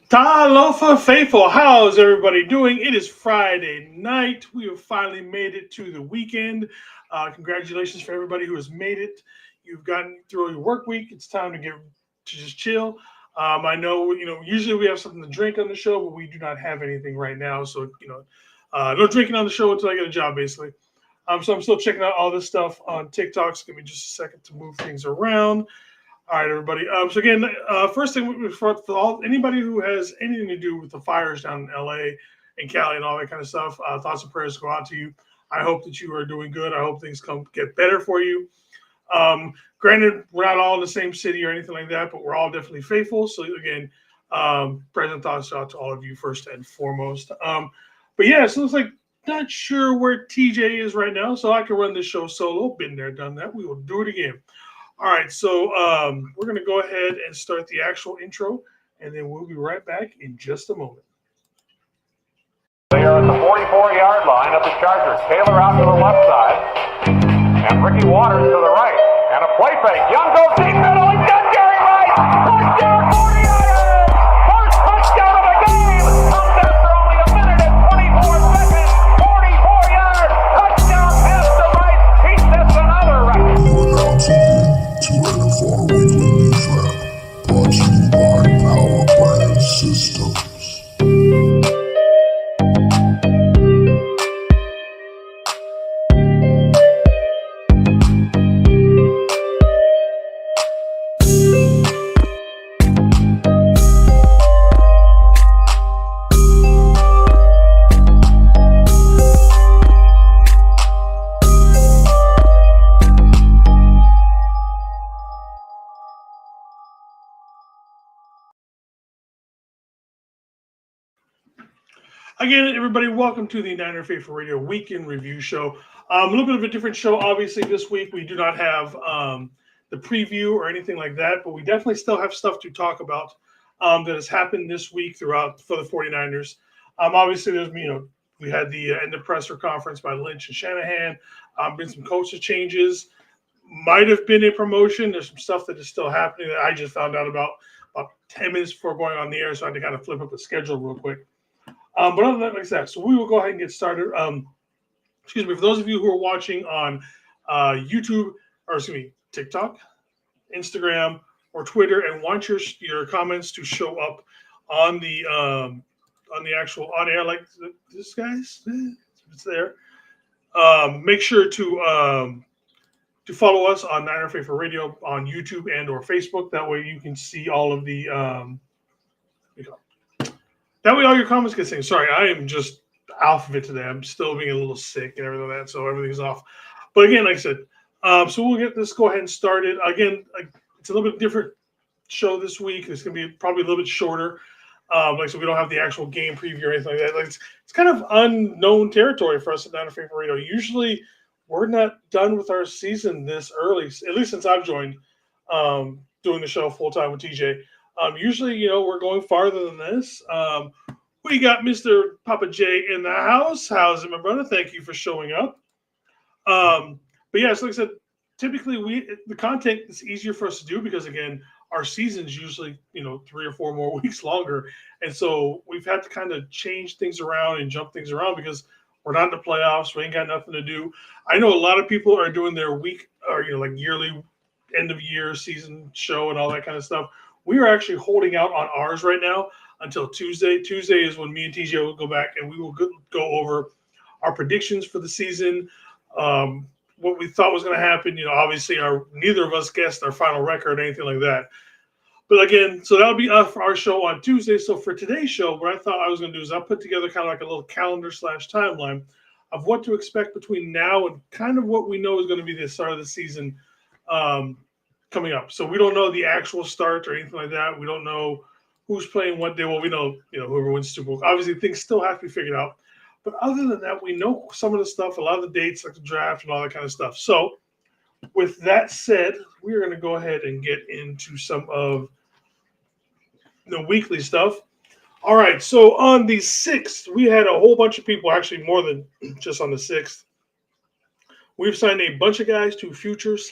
Talofa faithful, how's everybody doing? It is Friday night. We have finally made it to the weekend. Congratulations for everybody who has made it. You've gotten through your work week. It's time to just chill. I know usually we have something to drink on the show, but we do not have anything right now. So no drinking on the show until I get a job, basically. So I'm still checking out all this stuff on TikTok. So give me just a second to move things around. All right, everybody. So again, first thing for anybody who has anything to do with the fires down in LA and Cali and all that kind of stuff, thoughts and prayers go out to you. I hope that you are doing good. I hope things get better for you. Granted, we're not all in the same city or anything like that, but we're all definitely faithful. So again, present thoughts out to all of you first and foremost. But yeah, so it's like not sure where TJ is right now, so I can run this show solo. Been there, done that. We will do it again. All right, so we're going to go ahead and start the actual intro, and then we'll be right back in just a moment. They are at the 44-yard line of the Chargers. Taylor out to the left side, and Ricky Waters to the right. And a play fake. Young goes deep middle. He's got Jerry Rice. Touchdown, 49ers. First touchdown of the game. Comes after only a minute and 24 seconds. 44 yards. Touchdown pass to Rice. He sets another record. You are now tuned in to NFL Weekly News Wrap, brought to you by Power Brand Systems. Again, everybody, welcome to the Niner Faithful Radio Weekend Review Show. A little bit of a different show. Obviously, this week we do not have the preview or anything like that, but we definitely still have stuff to talk about that has happened this week throughout for the 49ers. Obviously, we had the end of presser conference by Lynch and Shanahan. Been some coaching changes. Might have been a promotion. There's some stuff that is still happening that I just found out about 10 minutes before going on the air, so I had to kind of flip up the schedule real quick. But other than that, like that, so we will go ahead and get started. For those of you who are watching on YouTube, or TikTok, Instagram, or Twitter, and want your comments to show up on the actual on air like this, guys, it's there. Make sure to follow us on Niner Faithful Radio on YouTube and or Facebook. That way, you can see all of the. That way, all your comments get seen. Sorry, I am just off of it today. I'm still being a little sick and everything like that, so everything's off. But again, like I said, so we'll get this. Go ahead and start it again. It's a little bit different show this week. It's going to be probably a little bit shorter. So we don't have the actual game preview or anything like that. It's kind of unknown territory for us at Niner Faithful Radio. Usually, we're not done with our season this early, at least since I've joined doing the show full time with TJ. Usually, we're going farther than this. We got Mr. Papa J in the house. How's it, my brother? Thank you for showing up. But yeah, so like I said, typically the content is easier for us to do because, again, our season's usually, 3 or 4 more weeks longer. And so we've had to kind of change things around and jump things around because we're not in the playoffs. We ain't got nothing to do. I know a lot of people are doing their week or, yearly end of year season show and all that kind of stuff. We are actually holding out on ours right now until Tuesday. Tuesday is when me and TJ will go back and we will go over our predictions for the season, what we thought was going to happen. Obviously, neither of us guessed our final record or anything like that. But again, so that'll be for our show on Tuesday. So for today's show, what I thought I was going to do is I'll put together kind of like a little calendar / timeline of what to expect between now and kind of what we know is going to be the start of the season coming up. So we don't know the actual start or anything like that. We don't know who's playing what day. Well, we know, whoever wins Super Bowl. Obviously, things still have to be figured out. But other than that, we know some of the stuff, a lot of the dates, like the draft and all that kind of stuff. So with that said, we're going to go ahead and get into some of the weekly stuff. All right. So on the 6th, we had a whole bunch of people, actually more than just on the 6th. We've signed a bunch of guys to future /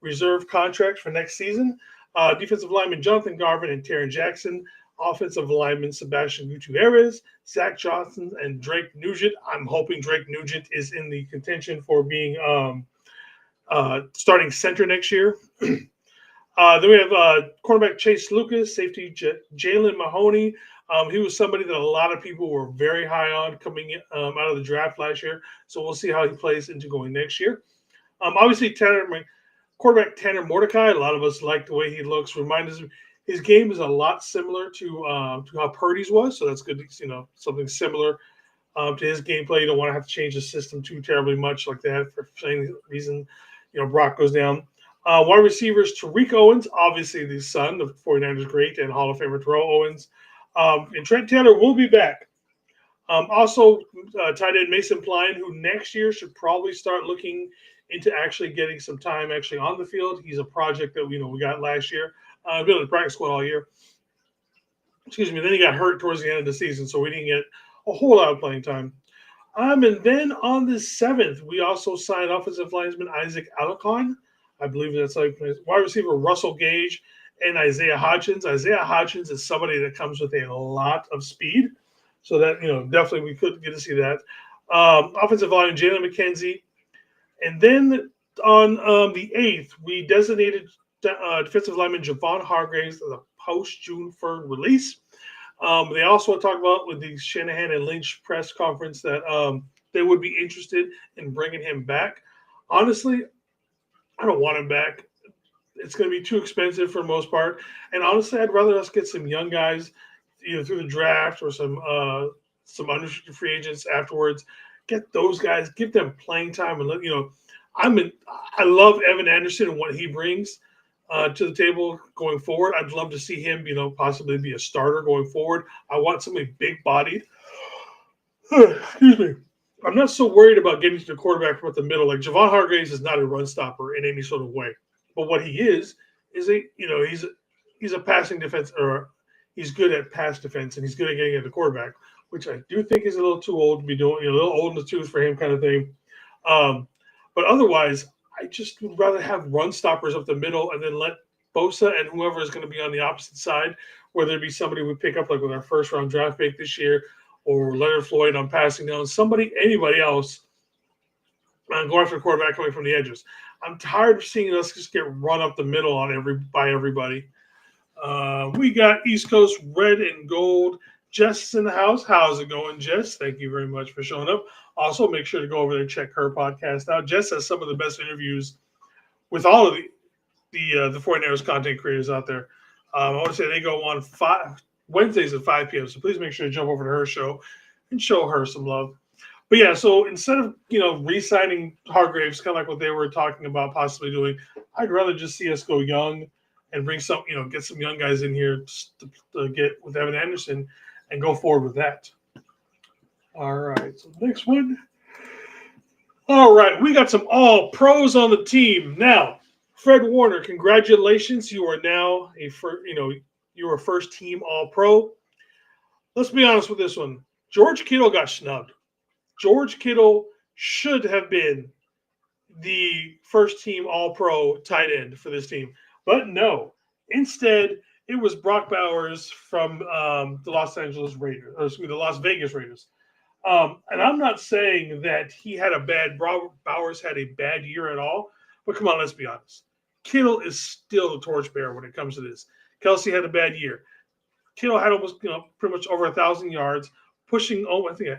reserve contract for next season. Defensive lineman Jonathan Garvin and Taron Jackson offensive linemen Sebastian Gutierrez, Zach Johnson, and Drake Nugent. I'm hoping Drake Nugent is in the contention for being starting center next year. Then we have cornerback Chase Lucas, safety Jalen Mahoney. He was somebody that a lot of people were very high on coming out of the draft last year. So we'll see how he plays into going next year. Obviously, quarterback Tanner Mordecai. A lot of us like the way he looks. Reminds us his game is a lot similar to how Purdy's was. So that's good. Something similar to his gameplay. You don't want to have to change the system too terribly much like that for any reason. Brock goes down. Wide receivers Tariq Owens, obviously the son of 49ers great and Hall of Famer Terrell Owens. And Trent Taylor will be back. Also, tight end Mason Pline, who next year should probably start looking into actually getting some time actually on the field. He's a project that we got last year. Been in the practice squad all year. Excuse me. Then he got hurt towards the end of the season, so we didn't get a whole lot of playing time. And then on the 7th, we also signed offensive lineman Isaac Alacon. I believe that's wide receiver Russell Gage and Isaiah Hodgins. Isaiah Hodgins is somebody that comes with a lot of speed. So that, definitely we could get to see that. Offensive line, Jalen McKenzie. And then on the 8th, we designated defensive lineman Javon Hargraves as a post-June 3rd release. They also talked about with the Shanahan and Lynch press conference that they would be interested in bringing him back. Honestly, I don't want him back. It's going to be too expensive for the most part. And honestly, I'd rather us get some young guys either through the draft or some unrestricted free agents afterwards. Get those guys, give them playing time, and I love Evan Anderson and what he brings to the table going forward. I'd love to see him, possibly be a starter going forward. I want somebody big-bodied. Excuse me. I'm not so worried about getting to the quarterback from the middle. Like Javon Hargraves is not a run stopper in any sort of way, but what he is he's a passing defense, or he's good at pass defense, and he's good at getting at the quarterback, which I do think is a little too old to be doing. A little old in the tooth for him, kind of thing. But otherwise, I just would rather have run stoppers up the middle and then let Bosa and whoever is going to be on the opposite side, whether it be somebody we pick up like with our first round draft pick this year, or Leonard Floyd on passing down, anybody else going after the quarterback coming from the edges. I'm tired of seeing us just get run up the middle by everybody. We got East Coast Red and Gold. Jess is in the house. How's it going, Jess? Thank you very much for showing up. Also, make sure to go over there and check her podcast out. Jess has some of the best interviews with all of the 49ers content creators out there. I want to say they go on Wednesdays at 5 p.m. So please make sure to jump over to her show and show her some love. But yeah, so instead of re-signing Hargraves, kind of like what they were talking about possibly doing, I'd rather just see us go young and bring some, get some young guys in here to get with Evan Anderson and go forward with that. All right, so next one. All right, we got some all pros on the team now. Fred Warner, congratulations! You are now you are first team all pro. Let's be honest with this one. George Kittle got snubbed. George Kittle should have been the first team all pro tight end for this team, but no. Instead, it was Brock Bowers from the Las Vegas Raiders. And I'm not saying that Bowers had a bad year at all, but come on, let's be honest. Kittle is still the torchbearer when it comes to this. Kelsey had a bad year. Kittle had almost, pretty much over 1,000 yards, pushing, I think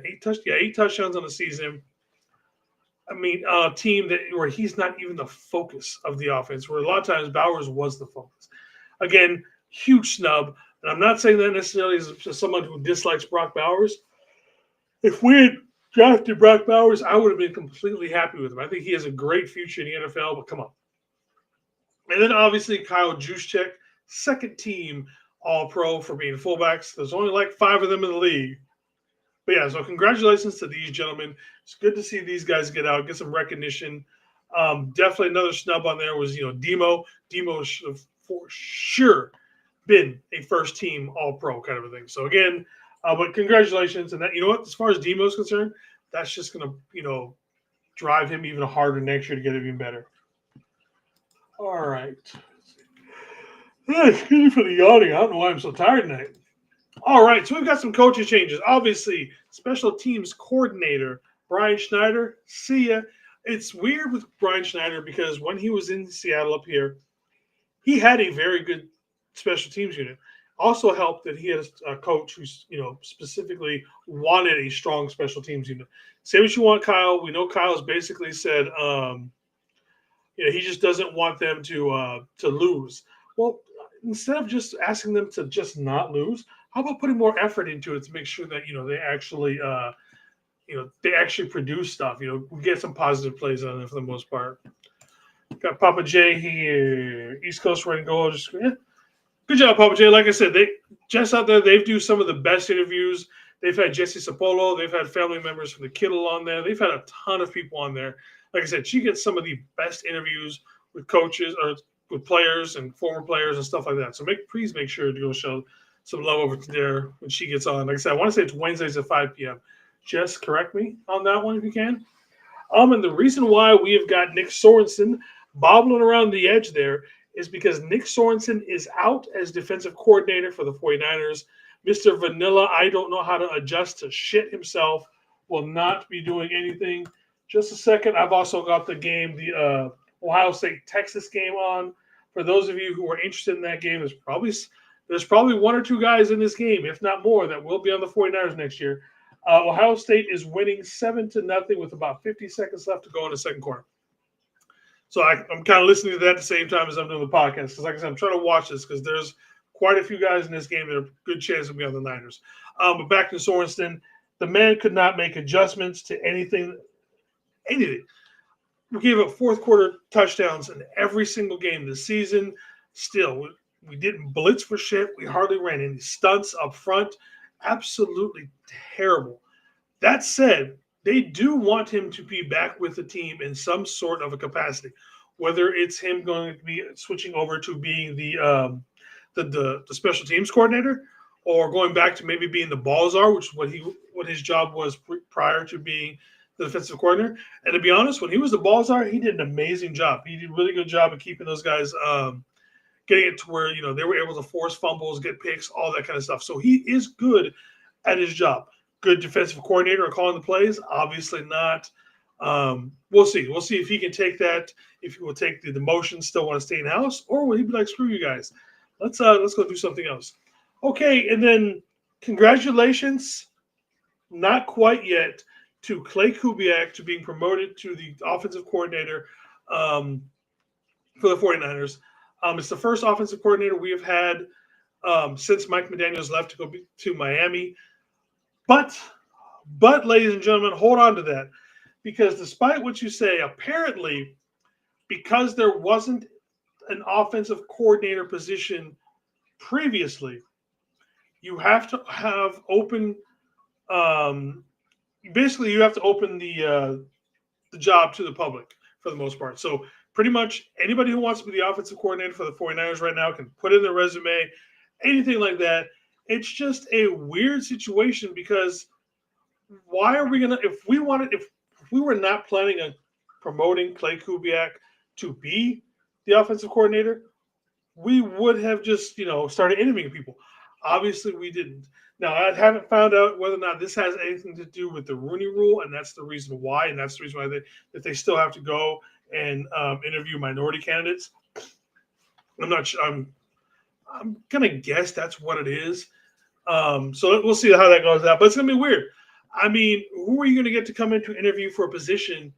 8 touchdowns on the season. I mean, a team where he's not even the focus of the offense, where a lot of times Bowers was the focus. Again, huge snub. And I'm not saying that necessarily as someone who dislikes Brock Bowers. If we had drafted Brock Bowers, I would have been completely happy with him. I think he has a great future in the NFL, but come on. And then obviously Kyle Juszczyk, second team All-Pro for being fullbacks. There's only like 5 of them in the league. But yeah, so congratulations to these gentlemen. It's good to see these guys get out, get some recognition. Definitely another snub on there was, Demo. Demo should have for sure been a first team All-Pro kind of a thing. So again, but congratulations. And that, as far as Demo is concerned, that's just going to, drive him even harder next year to get even better. All right. Excuse me for the yawning. I don't know why I'm so tired tonight. All right, so we've got some coaching changes. Obviously, special teams coordinator Brian Schneider. See ya. It's weird with Brian Schneider because when he was in Seattle up here, he had a very good special teams unit. Also helped that he had a coach who's specifically wanted a strong special teams unit. Say what you want, Kyle. We know Kyle's basically said he just doesn't want them to lose. Well, instead of just asking them to just not lose, how about putting more effort into it to make sure that they actually produce stuff. We get some positive plays on it for the most part. Got Papa J here, East Coast Red and Gold. Good job, Papa J. Like I said, they just out there. They do some of the best interviews. They've had Jesse Sapolo. They've had family members from the Kittle on there. They've had a ton of people on there. Like I said, she gets some of the best interviews with coaches or with players and former players and stuff like that. So please make sure to go show some love over to there when she gets on. Like I said, I want to say it's Wednesdays at 5 p.m. Just correct me on that one if you can. And the reason why we have got Nick Sorensen bobbling around the edge there is because Nick Sorensen is out as defensive coordinator for the 49ers. Mr. Vanilla, I don't know how to adjust to shit himself, will not be doing anything. Just a second. I've also got the game, the Ohio State-Texas game on. For those of you who are interested in that game, there's probably one or two guys in this game, if not more, that will be on the 49ers next year. Ohio State is winning 7-0 with about 50 seconds left to go in the second quarter. So I'm kind of listening to that at the same time as I'm doing the podcast. Because like I said, I'm trying to watch this because there's quite a few guys in this game that are a good chance to be on the Niners. But back to Sorensen, the man could not make adjustments to anything. We gave up fourth quarter touchdowns in every single game this season. Still, we didn't blitz for shit. We hardly ran any stunts up front. Absolutely terrible. That said, they do want him to be back with the team in some sort of a capacity, whether it's him going to be switching over to being the special teams coordinator, or going back to maybe being the ball czar, which is what his job was prior to being the defensive coordinator. And to be honest, when he was the ball czar, he did an amazing job. He did a really good job of keeping those guys getting it to where they were able to force fumbles, get picks, all that kind of stuff. So he is good at his job. Good defensive coordinator and calling the plays? Obviously not. We'll see. We'll see if he can take that, if he will take the demotion, still want to stay in house, or will he be like, screw you guys. Let's go do something else. Okay, and then congratulations, not quite yet, to Clay Kubiak to being promoted to the offensive coordinator for the 49ers. It's the first offensive coordinator we have had since Mike McDaniels left to go to Miami. But, ladies and gentlemen, hold on to that. Because despite what you say, apparently, because there wasn't an offensive coordinator position previously, you have to have open basically you have to open the job to the public for the most part. So pretty much anybody who wants to be the offensive coordinator for the 49ers right now can put in their resume, anything like that. It's just a weird situation because why are we going to, if we were not planning on promoting Clay Kubiak to be the offensive coordinator, we would have just, started interviewing people. Obviously, we didn't. Now, I haven't found out whether or not this has anything to do with the Rooney Rule, and that's the reason why, and that's the reason why they still have to go and interview minority candidates. I'm not sure. I'm gonna guess that's what it is. So we'll see how that goes out, but it's gonna be weird. I mean, who are you gonna get to come in to interview for a position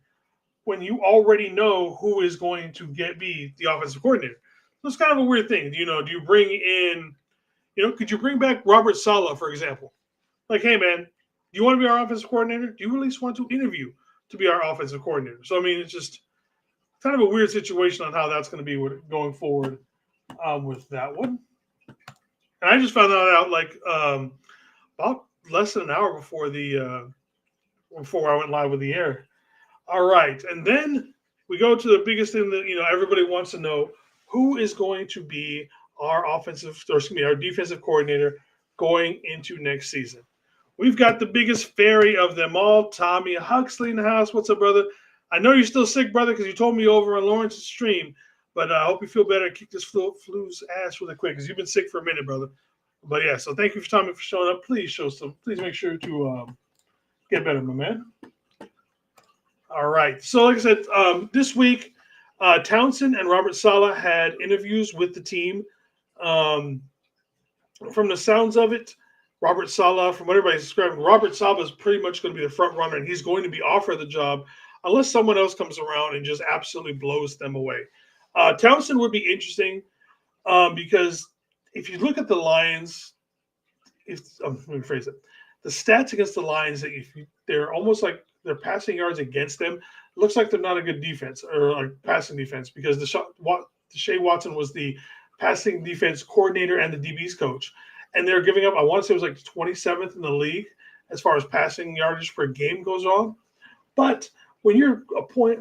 when you already know who is going to be the offensive coordinator? So it's kind of a weird thing. Do you bring in? Could you bring back Robert Saleh, for example? Like, hey, man, do you want to be our offensive coordinator? Do you at least want to interview to be our offensive coordinator? So, I mean, it's just kind of a weird situation on how that's going to be going forward with that one. And I just found that out like about less than an hour before I went live with the air. All right, and then we go to the biggest thing that everybody wants to know: who is going to be our our defensive coordinator going into next season? We've got the biggest fairy of them all, Tommy Huxley, in the house. What's up, brother? I know you're still sick, brother, because you told me over on Lawrence's stream. But I hope you feel better. Kick this flu's ass really quick because you've been sick for a minute, brother. But yeah, so thank you for Tommy for showing up. Please make sure to get better, my man. All right. So like I said, this week, Townsend and Robert Saleh had interviews with the team. Um, from the sounds of it, Robert Saleh, from what everybody's describing, Robert Saleh is pretty much going to be the front runner, and he's going to be offered the job unless someone else comes around and just absolutely blows them away. Townsend would be interesting because if you look at the Lions, let me phrase it, the stats against the Lions, they're almost like their passing yards against them. It looks like they're not a good defense or like passing defense because Deshaun Watson was the passing defense coordinator and the DB's coach. And they're giving up, I want to say it was like 27th in the league as far as passing yardage per game goes on. But when you're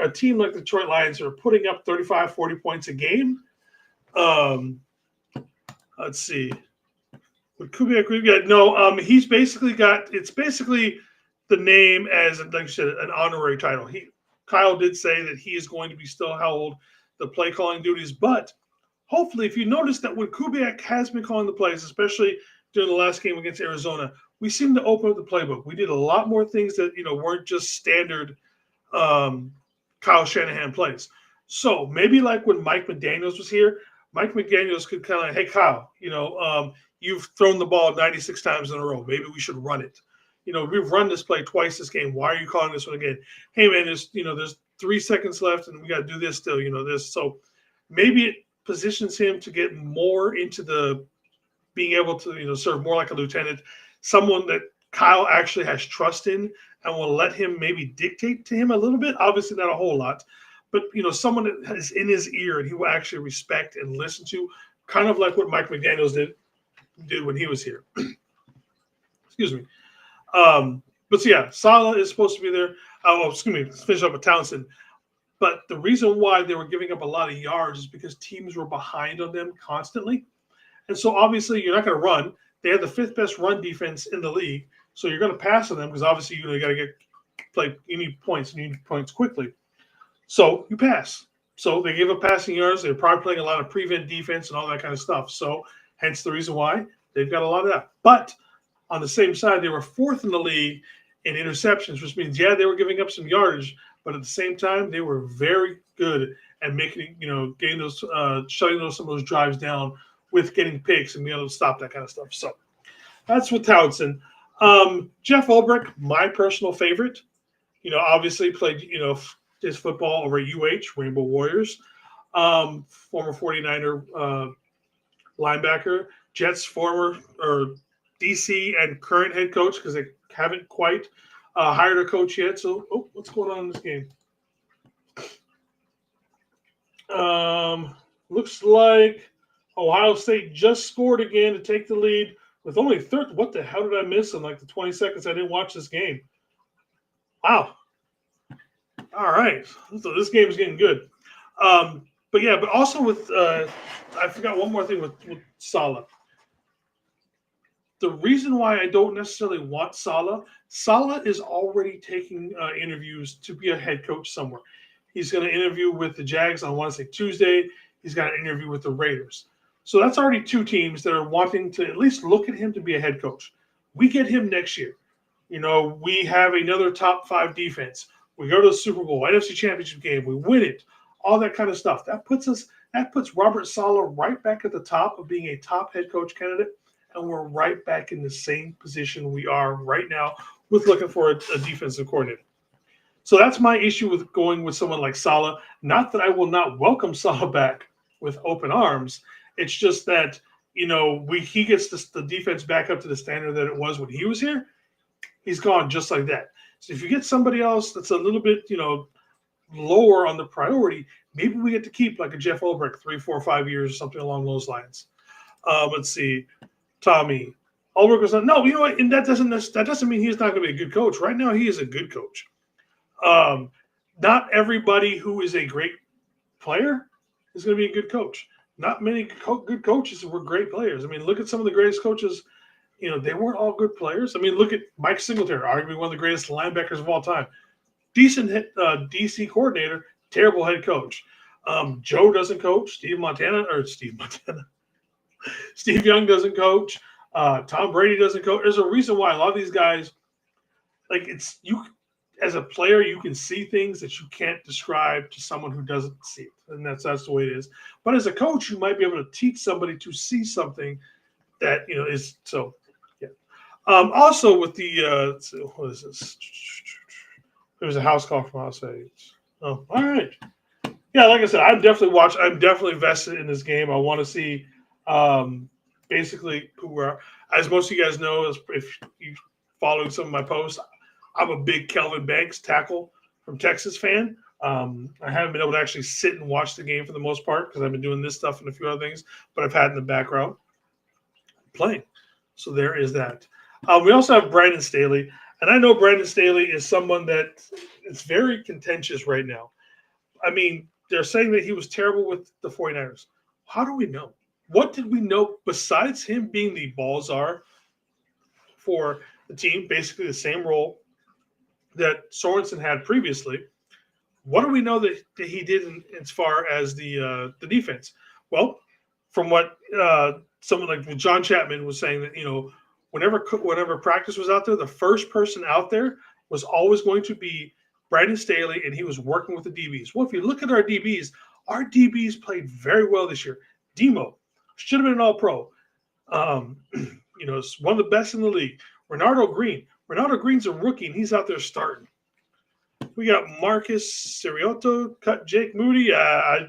a team like the Detroit Lions are putting up 35, 40 points a game, let's see. Would Kubiak agree? Yeah, no, he's basically it's basically the name as, like you said, an honorary title. Kyle did say that he is going to be still held the play calling duties, but hopefully, if you notice that when Kubiak has been calling the plays, especially during the last game against Arizona, we seem to open up the playbook. We did a lot more things that weren't just standard Kyle Shanahan plays. So maybe like when Mike McDaniels was here, Mike McDaniels could kind of, hey Kyle, you've thrown the ball 96 times in a row. Maybe we should run it. We've run this play twice this game. Why are you calling this one again? Hey man, there's 3 seconds left and we got to do this still. This. So maybe it positions him to get more into the being able to serve more like a lieutenant, someone that Kyle actually has trust in and will let him maybe dictate to him a little bit. Obviously not a whole lot, but someone that is in his ear and he will actually respect and listen to, kind of like what Mike McDaniels did when he was here. Excuse me. But so yeah, Saleh is supposed to be there. Finish up with Townsend. But the reason why they were giving up a lot of yards is because teams were behind on them constantly. And so obviously you're not going to run. They have the 5th best run defense in the league. So you're going to pass on them because obviously you got to you need points and you need points quickly. So you pass. So they gave up passing yards. They're probably playing a lot of prevent defense and all that kind of stuff. So hence the reason why they've got a lot of that. But on the same side, they were 4th in the league in interceptions, which means, they were giving up some yardage, but at the same time, they were very good at making, getting those, shutting some of those drives down with getting picks and being able to stop that kind of stuff. So that's with Townsend. Jeff Ulbrich, my personal favorite, obviously played, his football over at Rainbow Warriors, former 49er linebacker, Jets former or DC and current head coach because they haven't quite hired a coach yet. So, what's going on in this game? Looks like Ohio State just scored again to take the lead with only 30. What the hell did I miss in like the 20 seconds I didn't watch this game? Wow. All right. So this game is getting good. But also with I forgot one more thing with Saleh. The reason why I don't necessarily want Saleh is already taking interviews to be a head coach somewhere. He's going to interview with the Jags on, I want to say, Tuesday. He's got an interview with the Raiders. So that's already 2 teams that are wanting to at least look at him to be a head coach. We get him next year. We have another top 5 defense. We go to the Super Bowl, NFC Championship game. We win it. All that kind of stuff. That puts Robert Saleh right back at the top of being a top head coach candidate. And we're right back in the same position we are right now with looking for a defensive coordinator. So that's my issue with going with someone like Saleh. Not that I will not welcome Saleh back with open arms. It's just that, he gets the defense back up to the standard that it was when he was here. He's gone just like that. So if you get somebody else that's a little bit, lower on the priority, maybe we get to keep like a Jeff Ulbrich 3, 4, 5 years or something along those lines. Let's see. Tommy. Ulbrich was no, you know what? And that doesn't mean he's not going to be a good coach. Right now, he is a good coach. Not everybody who is a great player is going to be a good coach. Not many good coaches were great players. I mean, look at some of the greatest coaches. They weren't all good players. I mean, look at Mike Singletary, arguably one of the greatest linebackers of all time. Decent DC coordinator, terrible head coach. Joe doesn't coach. Steve Young doesn't coach. Tom Brady doesn't coach. There's a reason why a lot of these guys, like it's you as a player, you can see things that you can't describe to someone who doesn't see it, and that's the way it is. But as a coach, you might be able to teach somebody to see something that is so. Yeah. Also, with the what is this? There's a house call from outside. Oh, all right. Yeah, like I said, I'm definitely vested in this game. I want to see, basically, who are, as most of you guys know, if you following some of my posts, I'm a big Kelvin Banks tackle from Texas fan. I haven't been able to actually sit and watch the game for the most part because I've been doing this stuff and a few other things, but I've had in the background playing. So there is that. We also have Brandon Staley, and I know Brandon Staley is someone that is very contentious right now. I mean, they're saying that he was terrible with the 49ers. How do we know? What did we know besides him being the ball czar for the team, basically the same role that Sorensen had previously? What do we know that he did as far as the defense? Well, from what someone like John Chapman was saying, that whenever practice was out there, the first person out there was always going to be Brandon Staley, and he was working with the DBs. Well, if you look at our DBs played very well this year. Demo should have been an All-Pro. It's one of the best in the league. Renardo Green's a rookie, and he's out there starting. We got Marcus Siriotto, cut Jake Moody. I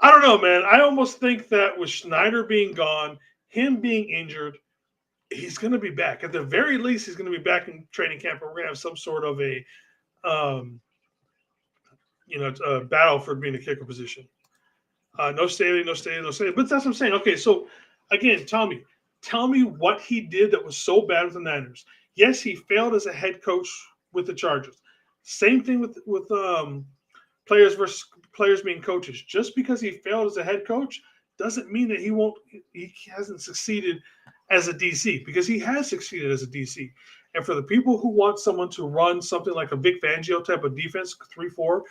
don't know, man. I almost think that with Schneider being gone, him being injured, he's going to be back. At the very least, he's going to be back in training camp, and we're going to have some sort of a battle for being a kicker position. No Staley. But that's what I'm saying. Okay, so again, Tommy, tell me what he did that was so bad with the Niners. Yes, he failed as a head coach with the Chargers. Same thing with players versus players being coaches. Just because he failed as a head coach doesn't mean that he hasn't succeeded as a DC, because he has succeeded as a DC. And for the people who want someone to run something like a Vic Fangio type of defense, 3-4,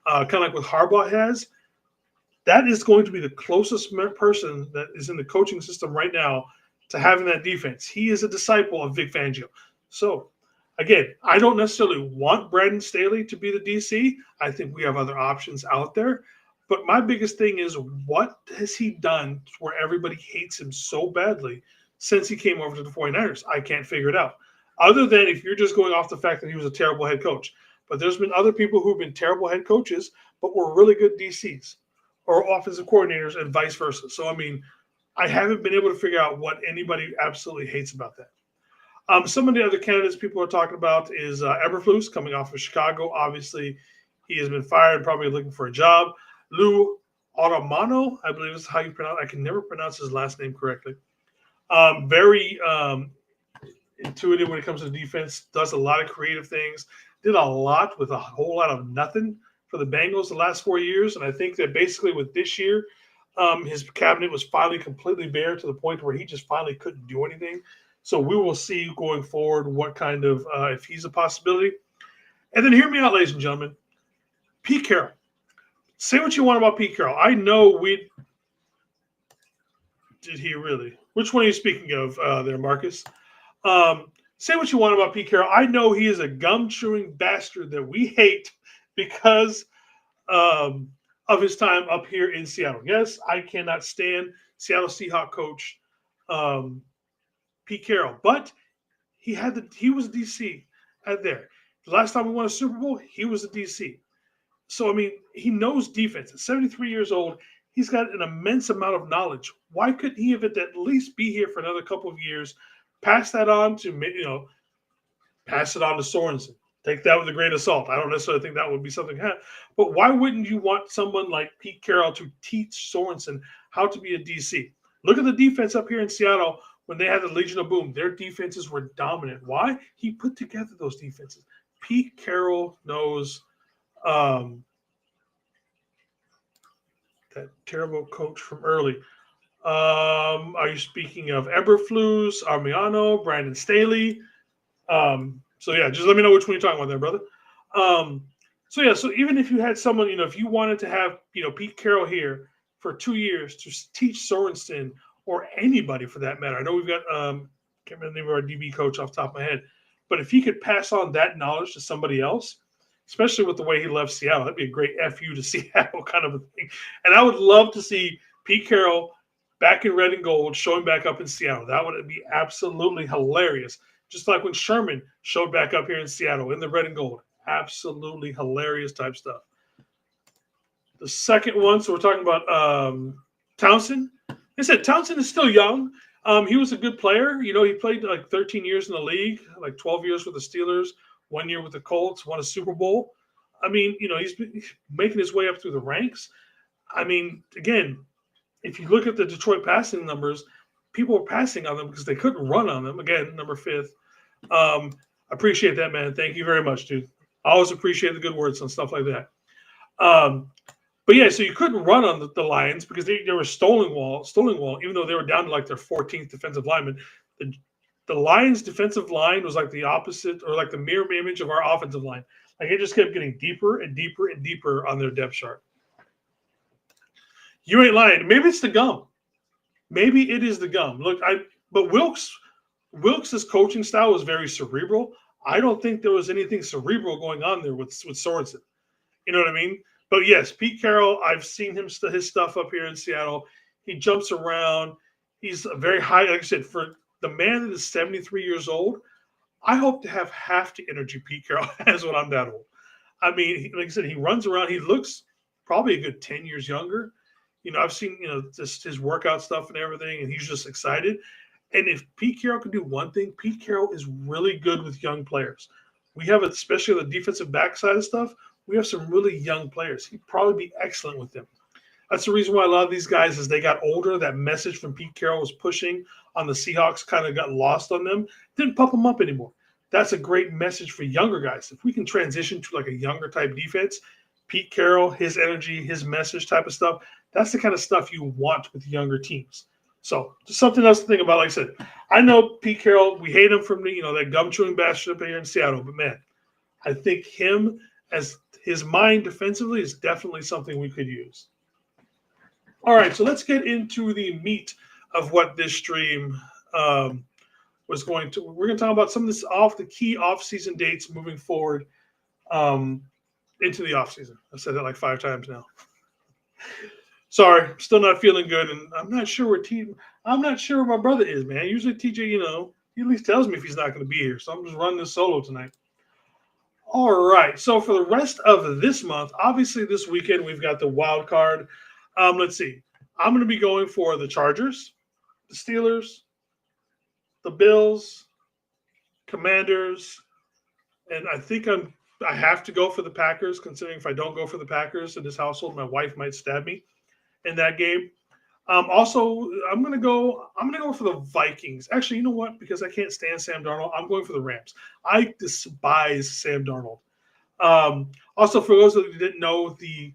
kind of like what Harbaugh has, that is going to be the closest person that is in the coaching system right now to having that defense. He is a disciple of Vic Fangio. So, again, I don't necessarily want Brandon Staley to be the DC. I think we have other options out there. But my biggest thing is, what has he done where everybody hates him so badly since he came over to the 49ers? I can't figure it out. Other than if you're just going off the fact that he was a terrible head coach. But there's been other people who've been terrible head coaches, but were really good DCs or offensive coordinators and vice versa. So, I mean, I haven't been able to figure out what anybody absolutely hates about that. Some of the other candidates people are talking about is Eberflus coming off of Chicago. Obviously, he has been fired and probably looking for a job. Lou Aramano, I believe is how you pronounce it. I can never pronounce his last name correctly. Very intuitive when it comes to defense, does a lot of creative things, did a lot with a whole lot of nothing for the Bengals the last 4 years. And I think that basically with this year, his cabinet was finally completely bare to the point where he just finally couldn't do anything. So we will see going forward what kind of, if he's a possibility. And then hear me out, ladies and gentlemen. Pete Carroll. Say what you want about Pete Carroll. I know did he really? Which one are you speaking of there, Marcus? Say what you want about Pete Carroll. I know he is a gum-chewing bastard that we hate because of his time up here in Seattle. Yes, I cannot stand Seattle Seahawks coach Pete Carroll, but he was DC out there. The last time we won a Super Bowl, he was a DC. So, I mean, he knows defense. At 73 years old, he's got an immense amount of knowledge. Why couldn't he have at least be here for another couple of years, pass that on to, pass it on to Sorensen? Take that with a grain of salt. I don't necessarily think that would be something. But why wouldn't you want someone like Pete Carroll to teach Sorensen how to be a DC? Look at the defense up here in Seattle when they had the Legion of Boom. Their defenses were dominant. Why? He put together those defenses. Pete Carroll knows that terrible coach from early. Are you speaking of Eberflus, Armiano, Brandon Staley? So just let me know which one you're talking about there, brother. So even if you had someone, if you wanted to have, Pete Carroll here for 2 years to teach Sorensen or anybody for that matter. I know we've got can't remember the name of our DB coach off the top of my head, but if he could pass on that knowledge to somebody else, especially with the way he left Seattle, that'd be a great FU to Seattle kind of a thing. And I would love to see Pete Carroll back in red and gold, showing back up in Seattle. That would be absolutely hilarious. Just like when Sherman showed back up here in Seattle in the red and gold. Absolutely hilarious type stuff. The second one, so we're talking about Townsend. Like I said, Townsend is still young. He was a good player. You know, he played like 13 years in the league, like 12 years with the Steelers, 1 year with the Colts, won a Super Bowl. I mean, you know, he's been making his way up through the ranks. I mean, again, if you look at the Detroit passing numbers, people are passing on them because they couldn't run on them. Again, number 5th. Appreciate that, man. Thank you very much, dude. I always appreciate the good words and stuff like that. But yeah, so you couldn't run on the Lions because they were stolen wall, even though they were down to like their 14th defensive lineman. The Lions' defensive line was like the opposite or like the mirror image of our offensive line. Like it just kept getting deeper and deeper and deeper on their depth chart. You ain't lying. Maybe it's the gum. Maybe it is the gum. Look, but Wilkes' coaching style was very cerebral. I don't think there was anything cerebral going on there with Sorensen. You know what I mean? But yes, Pete Carroll, I've seen his stuff up here in Seattle. He jumps around. He's a very high, like I said, for the man that is 73 years old, I hope to have half the energy Pete Carroll has when I'm that old. I mean, like I said, he runs around. He looks probably a good 10 years younger. You know, I've seen, you know, just his workout stuff and everything, and he's just excited. And if Pete Carroll can do one thing, Pete Carroll is really good with young players. We have, especially the defensive backside of stuff, we have some really young players. He'd probably be excellent with them. That's the reason why a lot of these guys, as they got older, that message from Pete Carroll was pushing on the Seahawks kind of got lost on them. Didn't pump them up anymore. That's a great message for younger guys. If we can transition to like a younger type defense, Pete Carroll, his energy, his message type of stuff, that's the kind of stuff you want with younger teams. So just something else to think about. Like I said, I know Pete Carroll, we hate him from that gum chewing bastard up here in Seattle, but man, I think him as his mind defensively is definitely something we could use. All right, so let's get into the meat of what this stream was going to. We're going to talk about some of the key off-season dates moving forward into the off-season. I've said that like 5 times now. Sorry, still not feeling good, and I'm not sure where my brother is, man. Usually TJ, he at least tells me if he's not going to be here, so I'm just running this solo tonight. All right, so for the rest of this month, obviously this weekend we've got the wild card. Let's see. I'm going to be going for the Chargers, the Steelers, the Bills, Commanders, and I think I have to go for the Packers, considering if I don't go for the Packers in this household, my wife might stab me in that game. Also, I'm gonna go for the Vikings. Actually, you know what? Because I can't stand Sam Darnold, I'm going for the Rams. I despise Sam Darnold. Also, for those that didn't know, the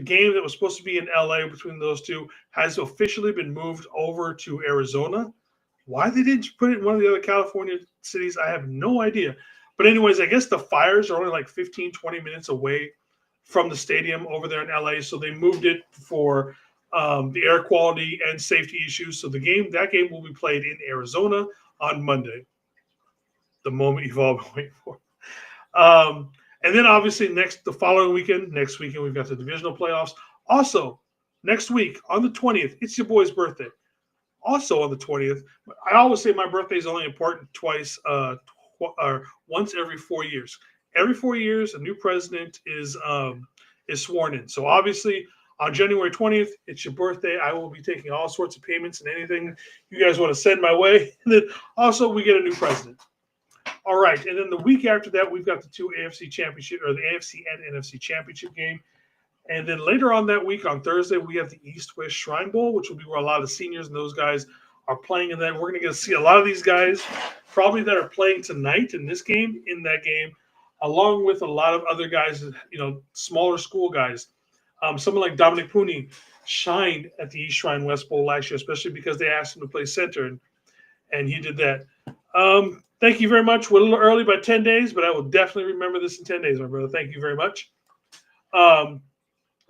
game that was supposed to be in LA between those two has officially been moved over to Arizona. Why they didn't put it in one of the other California cities, I have no idea. But anyways, I guess the Fires are only like 15, 20 minutes away from the stadium over there in LA. So they moved it for the air quality and safety issues. So that game will be played in Arizona on Monday. The moment you've all been waiting for. And then obviously next weekend, we've got the divisional playoffs. Also, next week on the 20th, it's your boy's birthday. Also on the 20th, I always say my birthday is only important twice, or once every 4 years. Every 4 years, a new president is sworn in. So obviously on January 20th, it's your birthday. I will be taking all sorts of payments and anything you guys want to send my way. And then also we get a new president. All right, and then the week after that, we've got the two AFC championship, or the AFC and NFC championship game. And then later on that week, on Thursday, we have the East-West Shrine Bowl, which will be where a lot of the seniors and those guys are playing. And then we're going to get to see a lot of these guys probably that are playing tonight in this game, in that game, along with a lot of other guys, smaller school guys. Someone like Dominic Pooney shined at the East Shrine West Bowl last year, especially because they asked him to play center, and he did that. Thank you very much. We're a little early by 10 days, but I will definitely remember this in 10 days, my brother. Thank you very much. So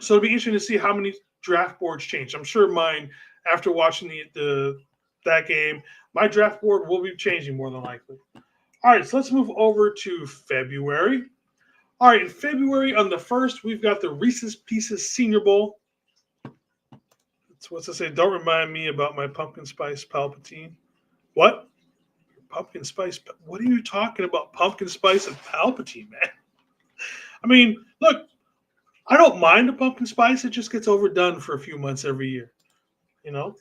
it'll be interesting to see how many draft boards change. I'm sure mine after watching that game. My draft board will be changing more than likely. All right, so let's move over to February. All right, in February on the 1st, we've got the Reese's Pieces Senior Bowl. What's to say? Don't remind me about my pumpkin spice Palpatine. What? Pumpkin spice? What are you talking about? Pumpkin spice and Palpatine, man? I mean, look, I don't mind the pumpkin spice. It just gets overdone for a few months every year, you know?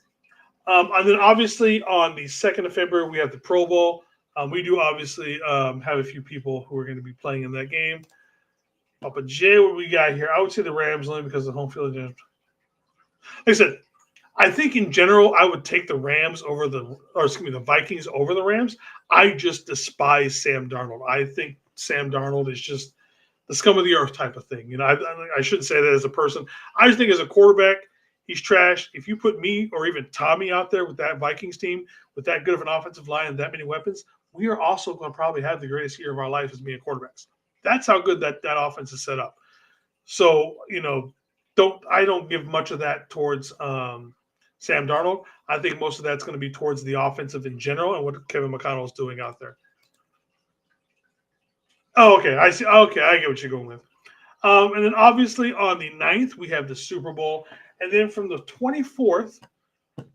And then obviously on the 2nd of February, we have the Pro Bowl. We do obviously have a few people who are going to be playing in that game. Papa J, what we got here? I would say the Rams only because of home field advantage. Like I said, I think in general, I would take the the Vikings over the Rams. I just despise Sam Darnold. I think Sam Darnold is just the scum of the earth type of thing. You know, I shouldn't say that as a person. I just think as a quarterback, he's trash. If you put me or even Tommy out there with that Vikings team, with that good of an offensive line and that many weapons, we are also going to probably have the greatest year of our life as being quarterbacks. That's how good that offense is set up. So, you know, I don't give much of that towards Sam Darnold. I think most of that's going to be towards the offensive in general and what Kevin McConnell is doing out there. Oh, okay. I see. Okay, I get what you're going with. And then obviously on the 9th, we have the Super Bowl. And then from the 24th,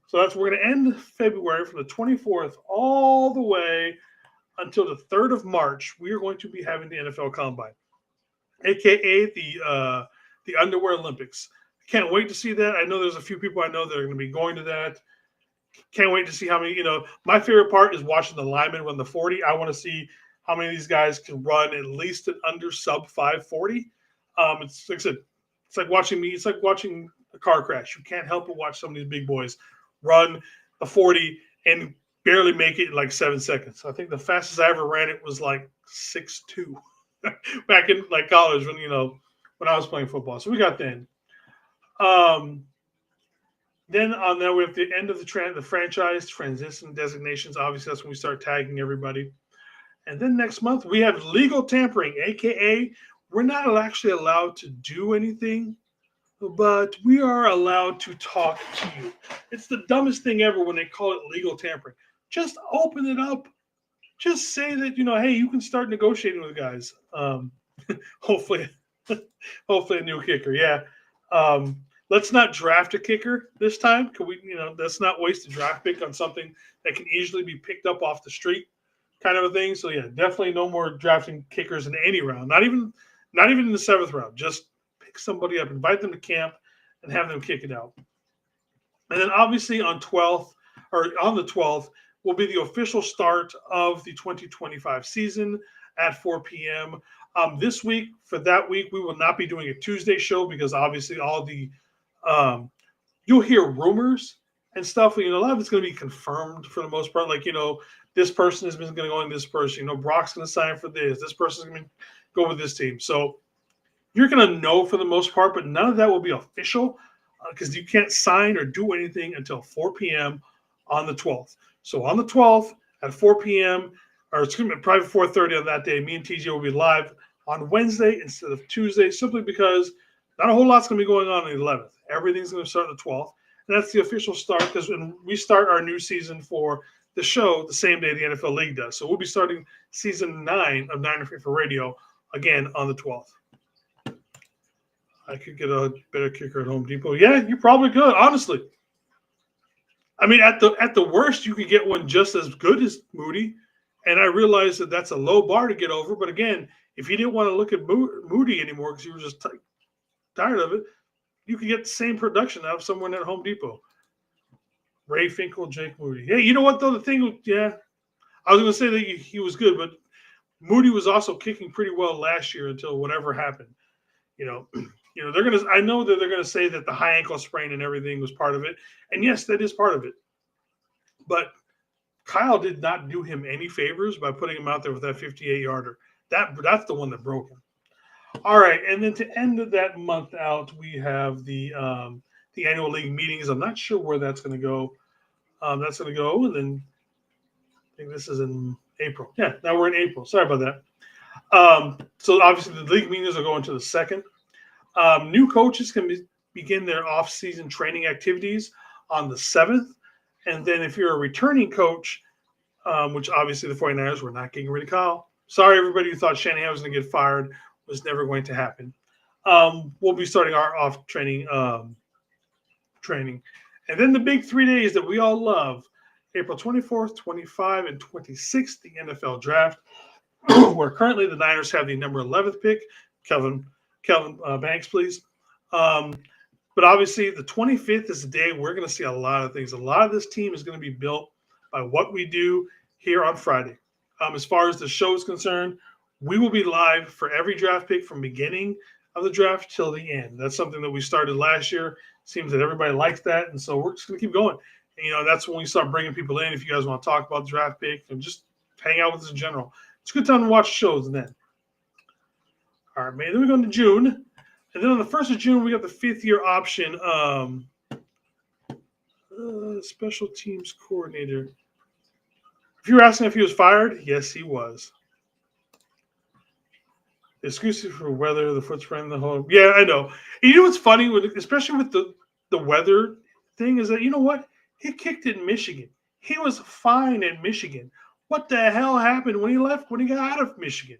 so we're going to end February from the 24th all the way until the 3rd of March, we are going to be having the NFL Combine, a.k.a. the Underwear Olympics. Can't wait to see that. I know there's a few people I know that are going to be going to that. Can't wait to see how many, my favorite part is watching the linemen run the 40. I want to see how many of these guys can run at least an under sub 540. It's like I said, it's like watching a car crash. You can't help but watch some of these big boys run a 40 and barely make it in like 7 seconds. I think the fastest I ever ran it was like 6'2". Back in like college when I was playing football. So we got then. Then on there we have the end of the franchise transition designations. Obviously, that's when we start tagging everybody. And then next month we have legal tampering, aka we're not actually allowed to do anything, but we are allowed to talk to you. It's the dumbest thing ever when they call it legal tampering. Just open it up. Just say that, hey, you can start negotiating with guys. Hopefully a new kicker. Yeah. Let's not draft a kicker this time. Can we, let's not waste a draft pick on something that can easily be picked up off the street kind of a thing. So yeah, definitely no more drafting kickers in any round. Not even in the 7th round. Just pick somebody up, invite them to camp, and have them kick it out. And then obviously on the 12th will be the official start of the 2025 season at 4 p.m. This week, for that week, we will not be doing a Tuesday show because obviously all the you'll hear rumors and stuff. A lot of it's going to be confirmed for the most part. Like, this person has been going to go in this person. Brock's going to sign for this. This person's going to go with this team. So you're going to know for the most part, but none of that will be official because you can't sign or do anything until 4 p.m. on the 12th. So on the 12th at 4 p.m., or excuse me, probably 4:30 on that day, me and TJ will be live on Wednesday instead of Tuesday, simply because not a whole lot's going to be going on the 11th. Everything's going to start on the 12th. And that's the official start because we start our new season for the show the same day the NFL League does. So we'll be starting season 9 of Niner Free for Radio again on the 12th. I could get a better kicker at Home Depot. Yeah, you probably could, honestly. I mean, at the worst, you could get one just as good as Moody. And I realize that that's a low bar to get over. But again, if you didn't want to look at Moody anymore because you were just tired of it, you could get the same production out of someone at Home Depot. Ray Finkel, Jake Moody. Hey, you know what, though? The thing, yeah, I was going to say that he was good, but Moody was also kicking pretty well last year until whatever happened. They're going to – I know that they're going to say that the high ankle sprain and everything was part of it. And, yes, that is part of it. But Kyle did not do him any favors by putting him out there with that 58-yarder. That's the one that broke him. All right, and then to end that month out, we have the annual league meetings. I'm not sure where that's going to go. That's going to go, and then I think this is in April. Yeah, now we're in April. Sorry about that. So obviously the league meetings are going to the 2nd. New coaches can begin their off-season training activities on the 7th. And then if you're a returning coach, which obviously the 49ers were not getting rid of Kyle. Sorry, everybody who thought Shanahan was going to get fired. Was never going to happen. We'll be starting our off training. And then the big 3 days that we all love, April 24th, 25, and 26th, the NFL draft, where currently the Niners have the number 11th pick. Kelvin Banks, please. But obviously, the 25th is the day we're going to see a lot of things. A lot of this team is going to be built by what we do here on Friday. As far as the show is concerned, we will be live for every draft pick from beginning of the draft till the end. That's something that we started last year. Seems that everybody likes that, and so we're just going to keep going. And, that's when we start bringing people in. If you guys want to talk about the draft pick and just hang out with us in general, it's a good time to watch shows then. All right, man. Then we go into June. And then on the 1st of June, we got the 5th-year option special teams coordinator. If you were asking if he was fired, yes, he was. Exclusive for weather, the footprint, the whole. Yeah, I know. And you know what's funny, especially with the weather thing, is that, you know what? He kicked it in Michigan. He was fine in Michigan. What the hell happened when he left, when he got out of Michigan?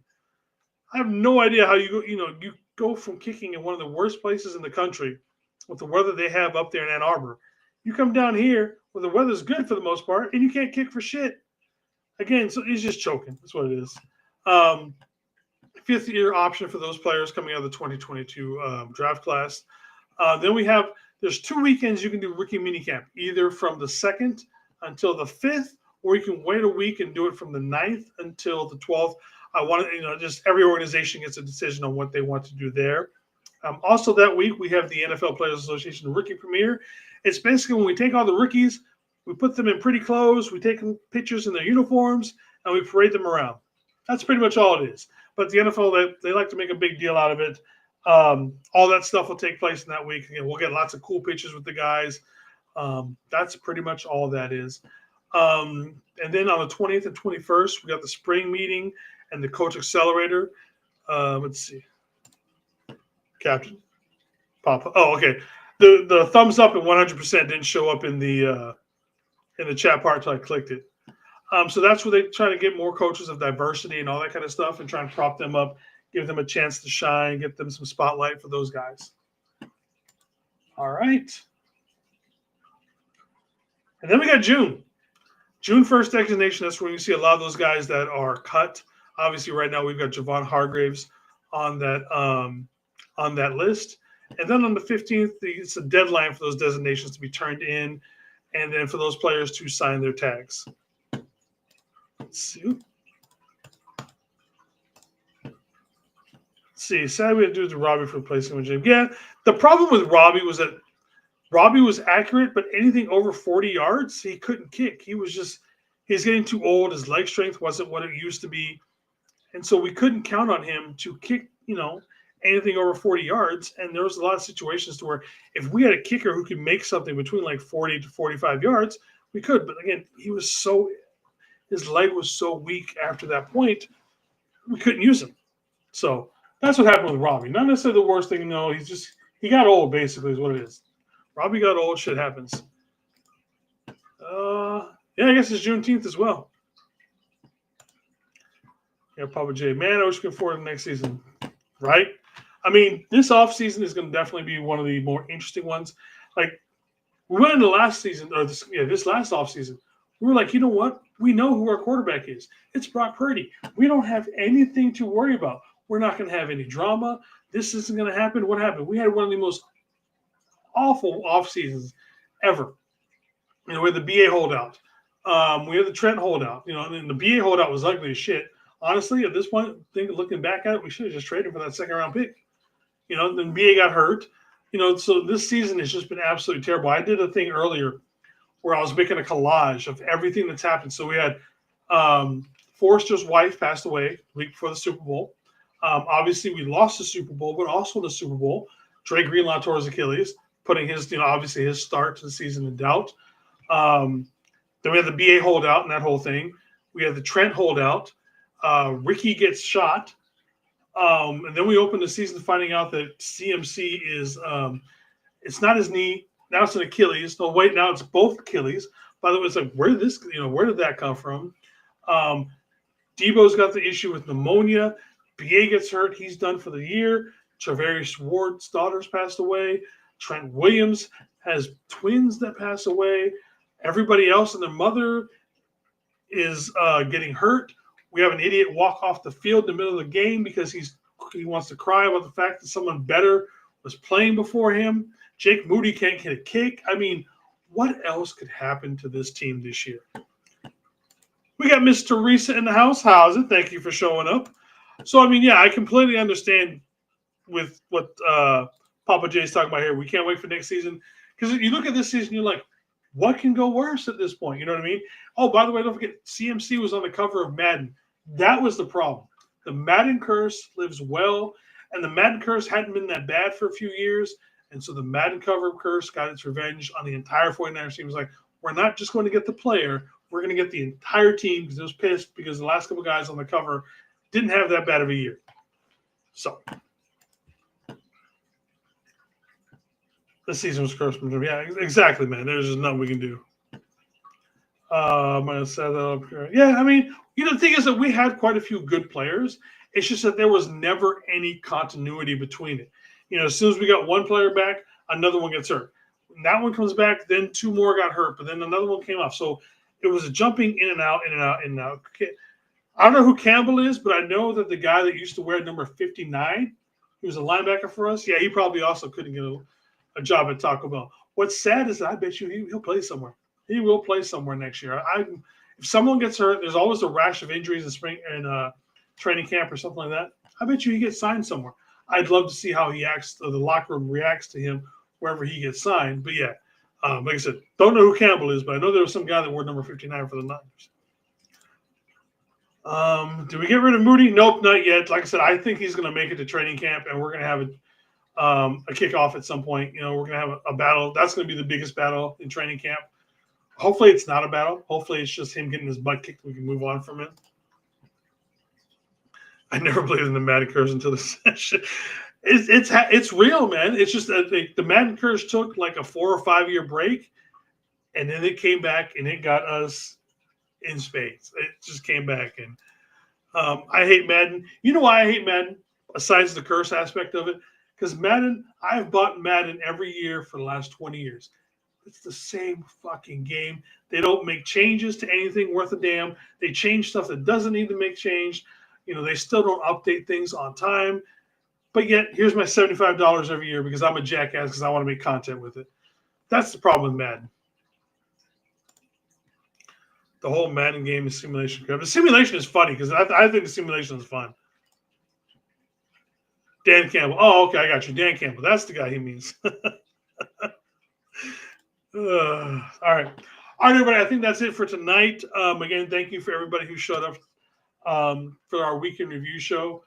I have no idea how you go from kicking in one of the worst places in the country with the weather they have up there in Ann Arbor. You come down here where the weather's good for the most part, and you can't kick for shit. Again, so he's just choking. That's what it is. 5th-year option for those players coming out of the 2022 draft class. Then there's 2 weekends you can do rookie minicamp, either from the 2nd until the 5th, or you can wait a week and do it from the 9th until the 12th. I want to, just every organization gets a decision on what they want to do there. Also that week, we have the NFL Players Association Rookie Premiere. It's basically when we take all the rookies, we put them in pretty clothes, we take pictures in their uniforms, and we parade them around. That's pretty much all it is. But the NFL, they like to make a big deal out of it. All that stuff will take place in that week. Again, we'll get lots of cool pictures with the guys. That's pretty much all that is. And then on the 20th and 21st, we got the spring meeting and the coach accelerator. Let's see. Captain Papa. Oh, okay. The thumbs up and 100% didn't show up in the chat part until I clicked it. So that's where they try to get more coaches of diversity and all that kind of stuff and try and prop them up, give them a chance to shine, get them some spotlight for those guys. All right. And then we got June. June 1st designation, that's where you see a lot of those guys that are cut. Obviously, right now we've got Javon Hargraves on that list. And then on the 15th, it's a deadline for those designations to be turned in, and then for those players to sign their tags. Let's see. Sadly, we had to do to Robbie for replacing with James. Yeah, the problem with Robbie was that Robbie was accurate, but anything over 40 yards, he couldn't kick. He's getting too old. His leg strength wasn't what it used to be. And so we couldn't count on him to kick, anything over 40 yards. And there was a lot of situations to where if we had a kicker who could make something between like 40 to 45 yards, we could. But again, his leg was so weak after that point, we couldn't use him. So that's what happened with Robbie. Not necessarily the worst thing, he got old, basically, is what it is. Robbie got old, shit happens. I guess it's Juneteenth as well. Yeah, Papa J. Man, I was looking forward to the next season. Right? I mean, this offseason is going to definitely be one of the more interesting ones. Like, we went into last season, this last offseason. We were like, you know what? We know who our quarterback is. It's Brock Purdy. We don't have anything to worry about. We're not going to have any drama. This isn't going to happen. What happened? We had one of the most awful off seasons ever. We had the BA holdout. We had the Trent holdout. And the BA holdout was ugly as shit. Honestly, at this point, looking back at it, we should have just traded for that second-round pick. Then BA got hurt. So this season has just been absolutely terrible. I did a thing earlier where I was making a collage of everything that's happened. So we had Forrester's wife passed away the week before the Super Bowl. Obviously, we lost the Super Bowl, but also in the Super Bowl, Dre Greenlaw tore his Achilles, putting his, obviously his start to the season in doubt. Then we had the BA holdout and that whole thing. We had the Trent holdout. Ricky gets shot. And then we open the season finding out that CMC is it's not his knee. Now it's an Achilles. No, wait, now it's both Achilles. By the way, it's like, where did that come from? Debo's got the issue with pneumonia. BA gets hurt. He's done for the year. Travarius Ward's daughter's passed away. Trent Williams has twins that pass away. Everybody else and their mother is getting hurt. We have an idiot walk off the field in the middle of the game because he wants to cry about the fact that someone better was playing before him. Jake Moody can't get a kick. I mean, what else could happen to this team this year? We got Miss Teresa in the house. How's it? Thank you for showing up. So, I mean, yeah, I completely understand with what Papa Jay's talking about here. We can't wait for next season. Because you look at this season, you're like, what can go worse at this point? You know what I mean? Oh, by the way, don't forget, CMC was on the cover of Madden. That was the problem. The Madden curse lives well, and the Madden curse hadn't been that bad for a few years. And so the Madden cover curse got its revenge on the entire 49ers team. It was like, we're not just going to get the player. We're going to get the entire team because it was pissed because the last couple guys on the cover didn't have that bad of a year. So this season was cursed. Yeah, exactly, man. There's just nothing we can do. I'm going to set that up here. Yeah, I mean, the thing is that we had quite a few good players. It's just that there was never any continuity between it. As soon as we got one player back, another one gets hurt. When that one comes back, then two more got hurt, but then another one came off. So it was a jumping in and out, in and out, in and out. I don't know who Campbell is, but I know that the guy that used to wear number 59, he was a linebacker for us. Yeah, he probably also couldn't get a job at Taco Bell. What's sad is that I bet you he'll play somewhere. He will play somewhere next year. If someone gets hurt, there's always a rash of injuries in spring and training camp or something like that. I bet you he gets signed somewhere. I'd love to see how he acts, or the locker room reacts to him wherever he gets signed. But yeah, like I said, don't know who Campbell is, but I know there was some guy that wore number 59 for the Niners. Did we get rid of Moody? Nope, not yet. Like I said, I think he's going to make it to training camp, and we're going to have a kickoff at some point. We're going to have a battle. That's going to be the biggest battle in training camp. Hopefully it's not a battle. Hopefully it's just him getting his butt kicked. We can move on from it. I never believed in the Madden curse until this session. It's real, man. It's just that the Madden curse took like a 4 or 5 year break, and then it came back and it got us in spades. It just came back, and I hate Madden. You know why I hate Madden? Besides the curse aspect of it, because Madden, I've bought Madden every year for the last 20 years. It's the same fucking game. They don't make changes to anything worth a damn. They change stuff that doesn't need to make change. They still don't update things on time. But yet, here's my $75 every year because I'm a jackass because I want to make content with it. That's the problem with Madden. The whole Madden game is simulation. The simulation is funny because I think the simulation is fun. Dan Campbell. Oh, okay, I got you. Dan Campbell. That's the guy he means. All right. All right, everybody. I think that's it for tonight. Again, thank you for everybody who showed up for our weekend review show.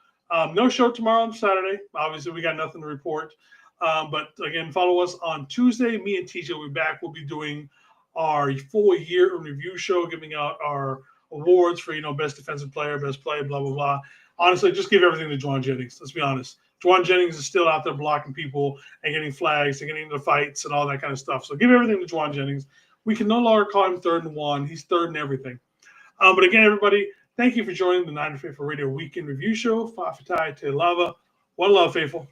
No show tomorrow on Saturday. Obviously, we got nothing to report. But again, follow us on Tuesday. Me and TJ will be back. We'll be doing our full year in review show, giving out our awards for, best defensive player, best play, blah, blah, blah. Honestly, just give everything to Juwan Jennings. Let's be honest. Juwan Jennings is still out there blocking people and getting flags and getting into fights and all that kind of stuff. So give everything to Juwan Jennings. We can no longer call him 3rd and 1. He's 3rd in everything. But again, everybody, thank you for joining the Niner Faithful Radio Weekend Review Show. Fafatai Te Lava. One love, Faithful.